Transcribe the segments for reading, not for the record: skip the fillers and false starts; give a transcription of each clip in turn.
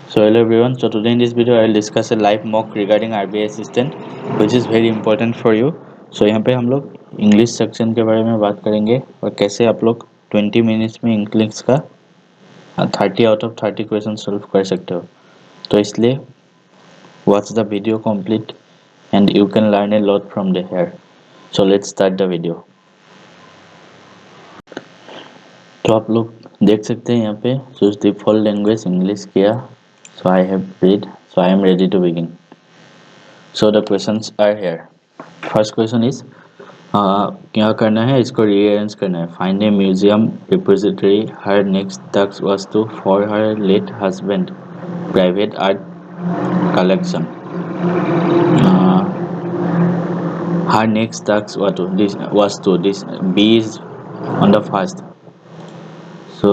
So hello everyone. So today in this video I will discuss a live mock regarding RBI assistant which is very important for you. So यहाँ पे हम लोग English section के बारे में बात करेंगे और कैसे आप लोग 20 मिनट्स में इंग्लिश का 30 आउट ऑफ 30 क्वेश्चन सॉल्व कर सकते हो. तो इसलिए watch the video complete and you can learn a lot from the here. So let's start the video. तो आप लोग देख सकते हैं यहाँ पे चूज डिफॉल्ट लैंग्वेज इंग्लिश किया. So I have read. So I am ready to begin. So the questions are here. First question is क्या करना है, इसको रीअरेंज करना है. Find a museum repository. Her next task was to for her late husband private art collection. Her next task was to this B is on the first. So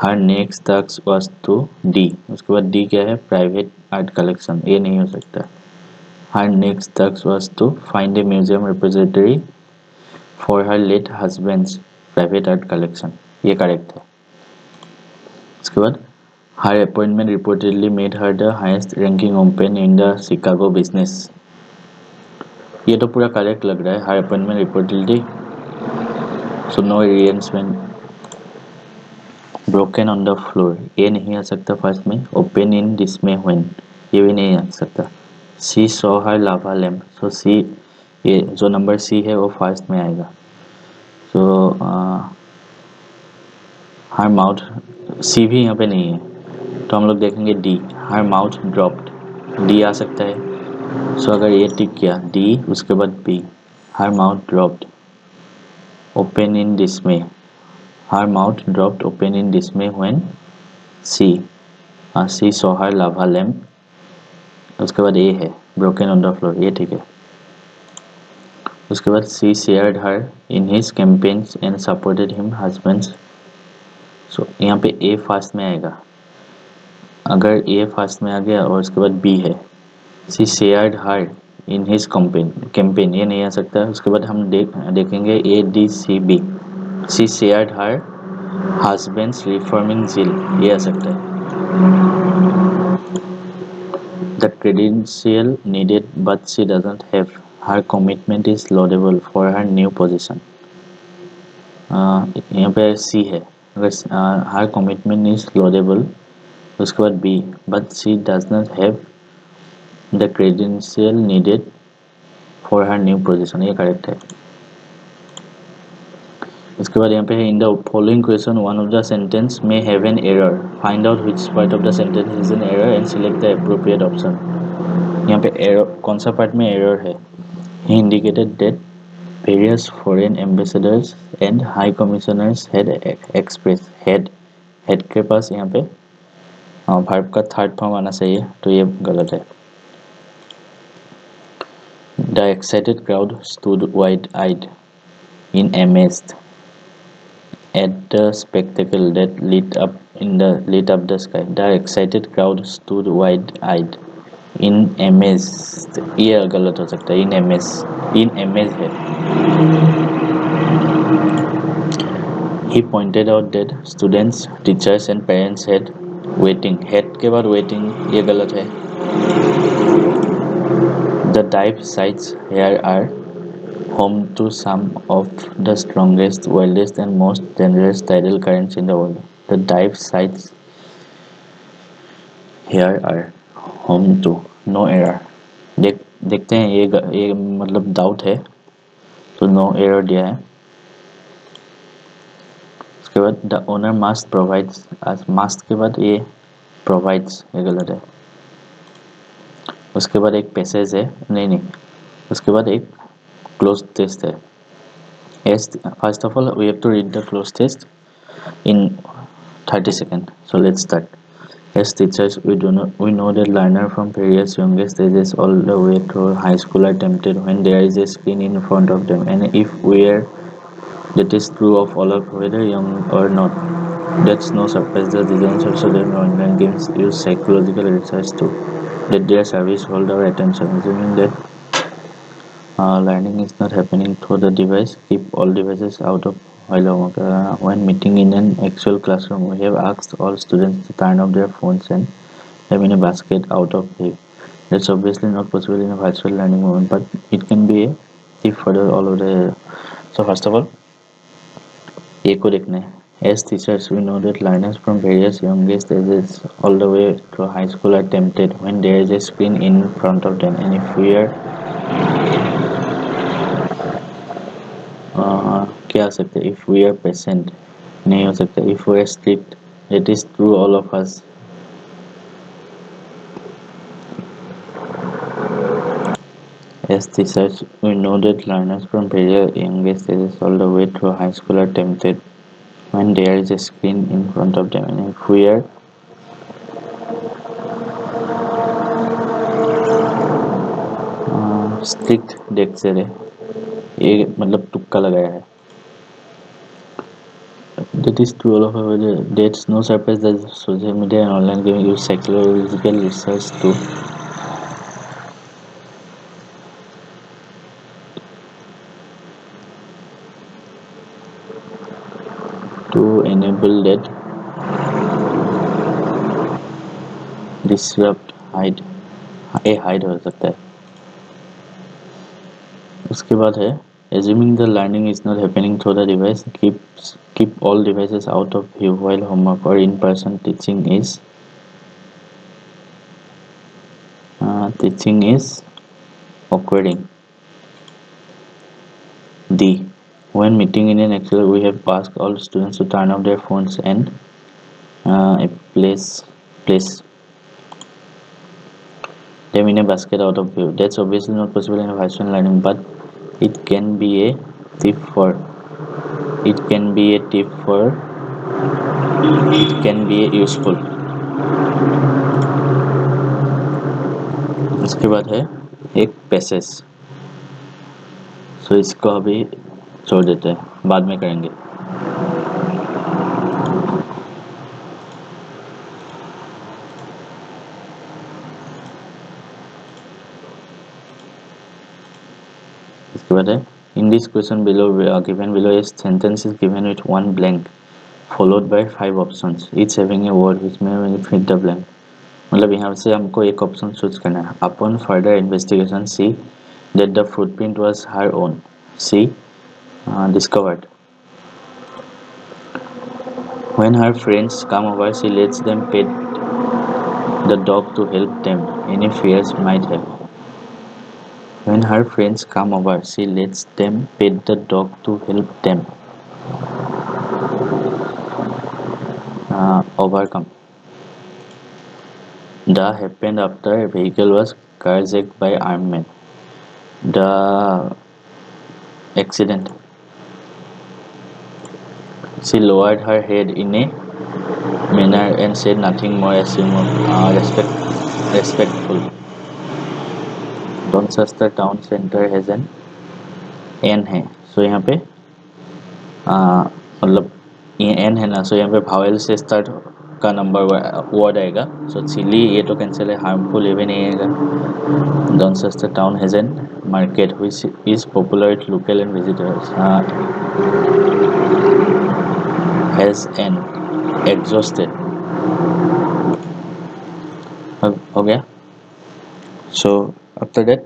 her next task was to D. उसके बाद D क्या है, private art collection. ये नहीं हो सकता. Her next task was to find a museum repository for her late husband's private art collection. ये correct है. उसके बाद her appointment reportedly made her the highest ranking open in the Chicago business. ये तो पूरा करेक्ट लग रहा है. her appointment reportedly, so no rearrangement. broken on the floor, ये नहीं आ सकता फर्स्ट में. open in dismay when, ये भी नहीं आ सकता. she saw her lava lamp, so she, ये जो नंबर सी है वो फर्स्ट में आएगा. सो हर माउथ, सी भी यहाँ पे नहीं है तो हम लोग देखेंगे D. Her mouth dropped, D आ सकता है. सो अगर ये टिक किया डी, उसके बाद B. Her mouth dropped open in dismay. Her mouth dropped open in dismay when she, she saw her lava lamp. उसके बाद ए है ब्रोकन ऑन द फ्लोर, ये ठीक है. उसके बाद she shared her in his campaigns and supported him husbands. So यहाँ पे ए फास्ट में आएगा. अगर ए फास्ट में आ गया और उसके बाद बी है, she shared her in his campaign, ये नहीं आ सकता. उसके बाद हम देखेंगे A D C B. She shared her husbands reforming zeal, ये आ सकता है. The credential needed but she doesn't have. Her commitment is laudable for her new position. यहाँ पे सी है. अगर हर कमिटमेंट इज लॉडेबल, उसके बाद B, but she does not have the credential needed for her new position, ये correct है. उसके बाद यहाँ पे है in the following question one of the sentence में have an error. Find out which part of the sentence is an error and select the appropriate option. यहाँ पे एरर कौन सा पार्ट में एरर है. He indicated that various foreign ambassadors and high commissioners had express. Head के पास यहाँ पे verb का थर्ड फॉर्म आना चाहिए, तो ये गलत है. The excited crowd stood wide eyed in amazed at the spectacle that lit up the sky. The excited crowd stood wide-eyed in amazed. ये गलत हो सकता है. in amaze है. He pointed out that students, teachers and parents had waiting. Had के बाद waiting, ये गलत है. The dive sites here are home to some of the strongest, wildest and most dangerous tidal currents in the world. The dive sites here are home to. No error. देखते हैं ये मतलब doubt है तो no error दिया है. उसके बाद the owner must provides. Must के बाद ये प्रोवाइड्स, ये गलत है. उसके बाद एक पैसेज है, नहीं, उसके बाद एक क्लोज टेस्ट है. Yes, first of all, we have to read the close test in 30 seconds. So let's start. As teachers, we know that learners from various youngest ages all the way through high school are tempted when there is a screen in front of them, and if that is true of all of whether young or not. That's no surprise. The designers of certain online games use psychological research to let their service hold our attention, assuming that learning is not happening through the device. Keep all devices out of while when meeting in an actual classroom. We have asked all students to turn off their phones and them in a basket out of view. That's obviously not possible in a virtual learning moment, but it can be a thief further all over the. So first of all, A को देखना है. As teachers, we know that learners from various youngest ages all the way to high school are tempted when there is a screen in front of them, and if we are क्या आ सकता है? If we are patient नहीं हो सकता. If we are strict, it is true all of us. As teachers, we know that learners from various youngest ages all the way through high school are tempted when there is a screen in front of them, and if we are strict देख से रहे, ये मतलब तुक्का लगाया है. That is true all of us. That's no surprise that social media and online gaming use psychological research to enable that disrupt hide. A hide हो सकता है. उसके बाद है assuming the learning is not happening through the device, keep all devices out of view while homework or in-person teaching is occurring. D. When meeting in an Excel, we have asked all students to turn off their phones and place them in a basket out of view. That's obviously not possible in a virtual learning, but it can be a tip for it can be a tip for it can be a useful. उसके बाद है एक passage. सो इसको अभी छोड़ देते हैं, बाद में करेंगे. इसके बाद है in this question below given below a sentence is given with one blank followed by 5 options each having a word which may fit the blank. मतलब यहाँ से हमको एक ऑप्शन चूज करना है. Upon further investigation, see that the footprint was her own. She discovered. When her friends come over, she lets them pet the dog to help them any fears might have. When her friends come over, she lets them pet the dog to help them overcome. The happened after a vehicle was carjacked by armed men. The accident. She lowered her head in a manner and said nothing more respectful. Donchester town centre has an an है. So यहाँ पे मतलब ये N है ना. सो यहाँ पे vowel से स्टार्ट का नंबर वर्ड आएगा. सो चिली ये तो कैंसिल है. हार्मफुल ये भी नहीं आएगा. Donchester town has an market which is popular with local and visitors. Has an exhausted हो गया. So after that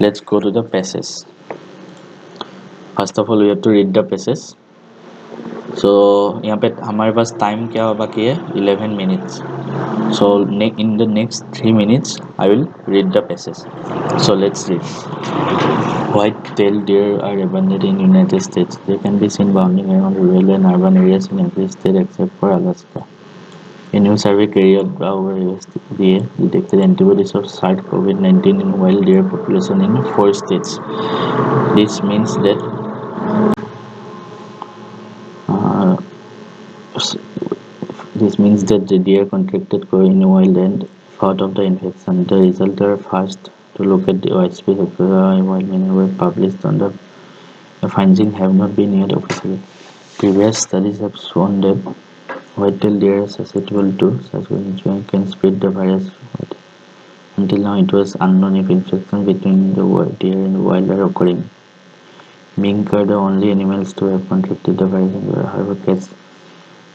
let's go to the passage. First of all we have to read the passage. So यहाँ पे हमारे पास time क्या बाकी है 11 minutes. So in the next 3 minutes I will read the passage. So let's read. White-tailed deer are abundant in United States. They can be seen bounding around rural and urban areas in every state except for Alaska. A new survey carried out over USDA detected antibodies of SARS-CoV-19 in wild deer population in 4 states. This means that the deer contracted COVID in wild and fought off the infection. The results are first to look at the widespread while many were published on the findings have not been yet officially. Previous studies have shown that white-tailed deer are susceptible to SARS-CoV and can spread the virus. Until now, it was unknown if infections between the deer and wild are occurring. Mink are the only animals to have contracted the virus, and however, cats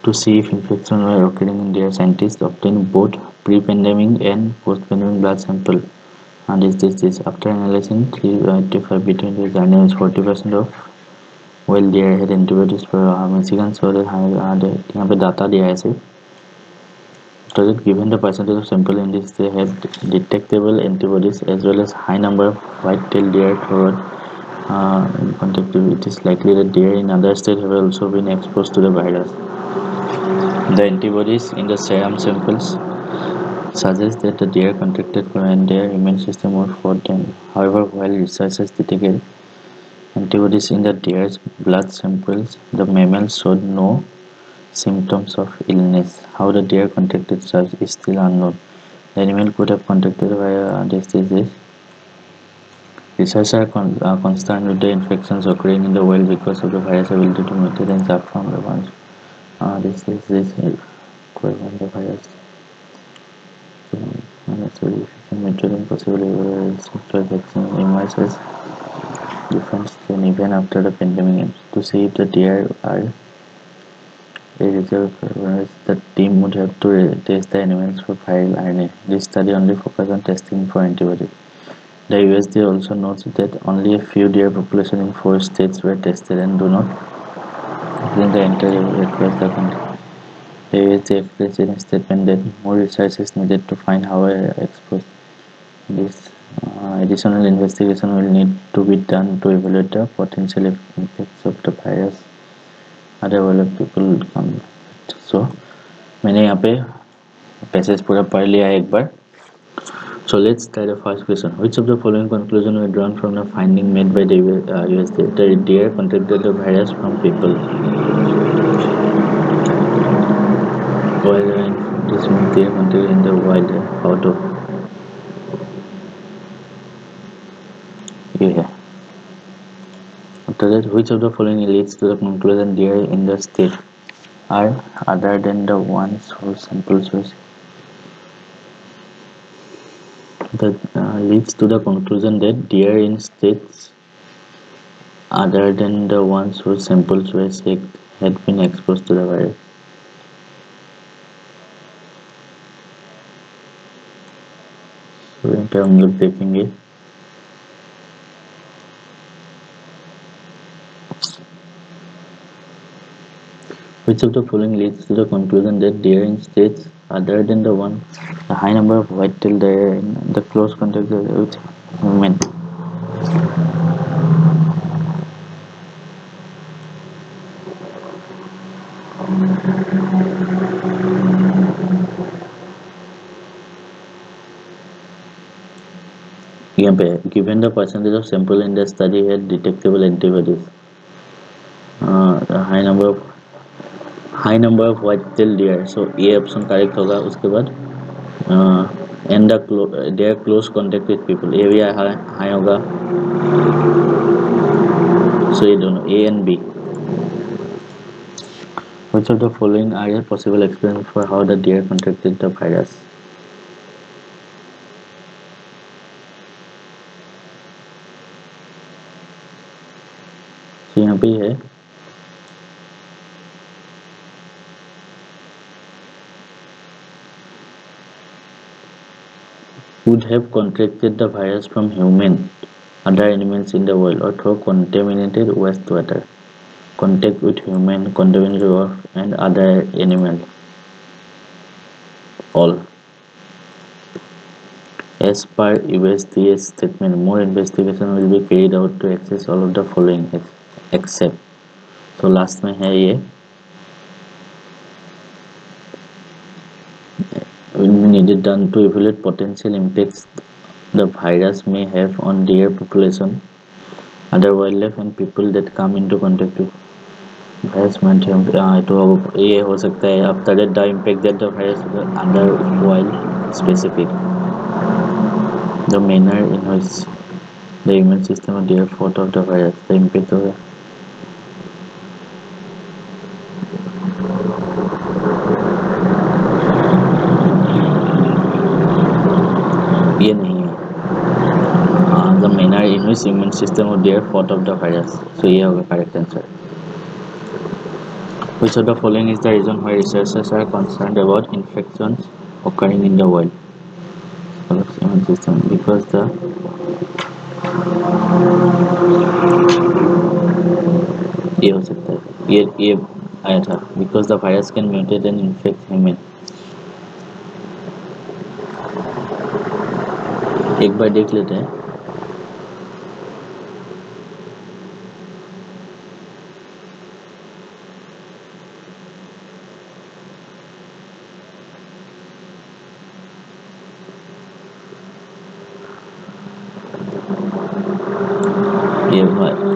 To see if infections were occurring in their scientists obtained both pre-pandemic and post-pandemic blood sample. And this. After analyzing 385 between the journals, 40% of well there had antibodies for Michigan so that यहाँ पे data दिया है सिर्फ so that given the percentage of sample in this they had detectable antibodies as well as high number of white-tailed deer throughout contact. It is likely that deer in other states have also been exposed to the virus. The antibodies in the serum samples suggest that the deer contracted corona and their immune system was fought them. However, while researchers detected antibodies in the deer's blood samples, the mammals showed no symptoms of illness. How the deer contracted such is still unknown. The animal could have contracted via this disease. Researchers are concerned with the infections occurring in the wild because of the virus' ability to mutate and jump from the ones. This is coronavirus. Unnecessary efficient method and possibly receptor vaccine emerges different strain even after the pandemic ends. To see if the deer are a reserve virus, the team would have to test the animals for viral RNA. This study only focused on testing for antibodies. The USDA also notes that only a few deer populations in 4 states were tested and do not represent the entire across the country. The USDA expressed in a statement that more research is needed to find how exposed this additional investigation will need to be done to evaluate the potential impacts of the virus other वाले people come. So मैंने यहाँ पे passage पूरा पढ़ लिया है एक बार. So let's start the first question. Which of the following conclusions were drawn from the finding made by the USDA? The deer contracted the virus from people. While this means deer contracted in the wild. How to? Yeah. After that, which of the following leads to the conclusion deer in the state are other than the ones whose samples were that leads to the conclusion that deer in states other than the ones whose samples were sick had been exposed to the virus. So यहाँ पे हम लोग देखेंगे which of the following leads to the conclusion that deer in states other than the one the high number of white-tailed deer in the close contact with women. यहाँ पे given the percentage of sample in the study had detectable antibodies, the high number of white-tailed deer, so ये option correct होगा. उसके बाद and their close contact with people, ये भी high होगा. So ये दोनों A and B. Which of the following are a possible explanation for how the deer contracted the virus? So यहाँ पे है would have contracted the virus from human, other animals in the world, or through contaminated wastewater. Contact with human, contaminated water, and other animals. All. As per USDA's statement, more investigation will be carried out to access all of the following except. So last में है ये will be needed done to evaluate potential impacts the virus may have on deer population, other wildlife and people that come into contact with virus. तो ये हो सकता है after that the impact that the virus under wild specific, the manner in which the immune system of deer fought off the virus, the impact of ये नहीं है. The manner in which immune system of deer fought off the virus. So ये होगा correct answer. Which of the following is the reason why researchers are concerned about infections occurring in the world? Immune system, because the ये हो सकता है, ये आया था, because the virus can mutate and infect human. एक बार देख लेते हैं.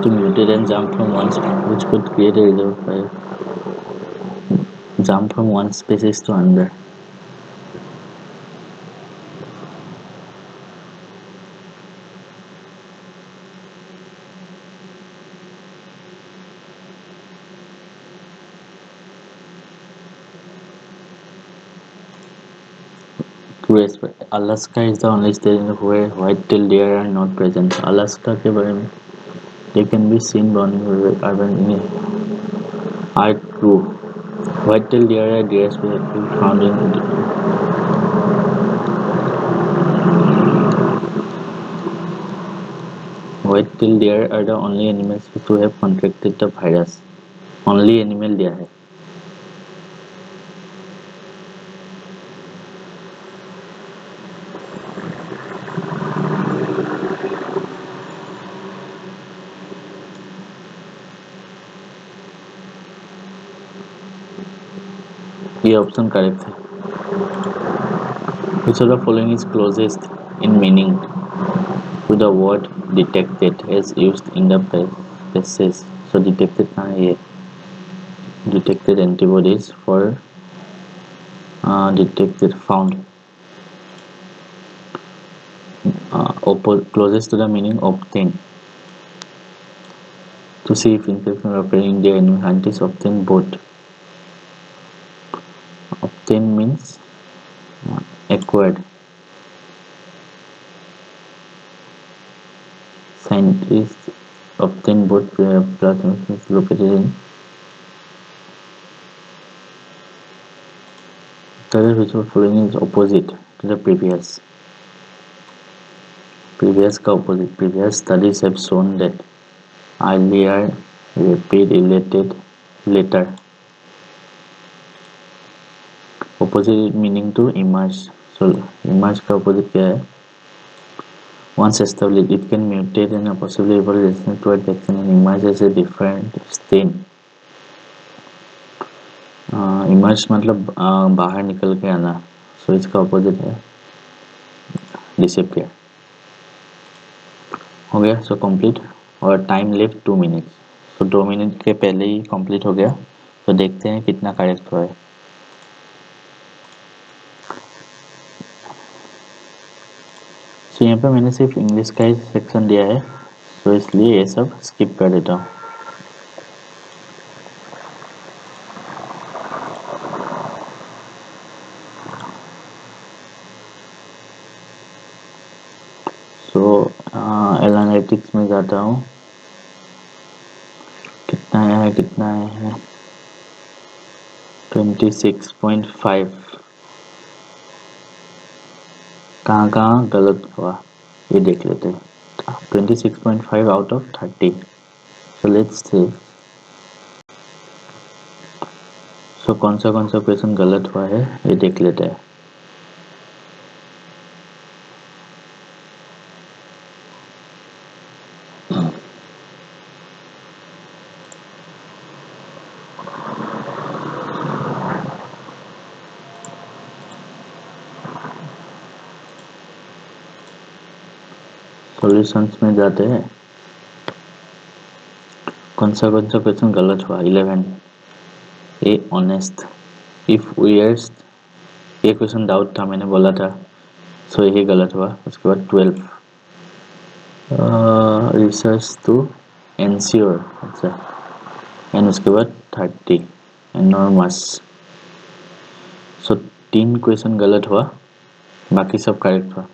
To mutate and jump from one which could create a reserve fire. Jump from one species to another. Alaska is the only state where white-tailed deer are not present. Alaska के बारे में they can be seen running urban in are true. White-tailed deer are deer species found in white-tailed deer are the only animals to have contracted the virus. Only animal दिया है. ये option correct है. Which of the following is closest in meaning to the word detected as used in the passage? So detected कहाँ है ये? Detected antibodies for detected found. Closest to the meaning obtain. To see if infection occurring in the animal scientists obtain both. Obtain means acquired. Scientists obtain both plasmids located in the which of following is opposite to the previous. Previous का opposite. Previous studies have shown that earlier rapid related later. Opposite meaning to emerge. So emerge का opposite क्या है? Once established, it can mutate and possibly evolve resistant toward vaccine and emerge as a different strain. Emerge मतलब बाहर निकल के आना. So इसका opposite है disappear. हो गया. So complete. और time left 2 minutes. So 2 minute के पहले ही complete हो गया. तो देखते हैं कितना करेक्ट हुआ है. तो यहाँ पे मैंने सिर्फ इंग्लिश का ही सेक्शन दिया है, तो इसलिए ये सब स्किप कर देता हूँ. सो एनालिटिक्स में जाता हूँ. कितना आया है 26.5. कहाँ गलत हुआ ये देख लेते हैं. 26.5 out of 30. So let's see. So कौन सा क्वेश्चन गलत हुआ है ये देख लेते हैं. सॉल्यूशंस में जाते हैं. कौन सा क्वेश्चन गलत हुआ. 11 ए ऑनेस्ट इफ वीयर्स. ये क्वेश्चन डाउट था, मैंने बोला था, सो यही गलत हुआ. उसके बाद 12 रिसर्च टू एंश्योर. अच्छा. एंड उसके बाद 30 एनॉर्मस. सो 3 क्वेश्चन गलत हुआ, बाकी सब करेक्ट हुआ.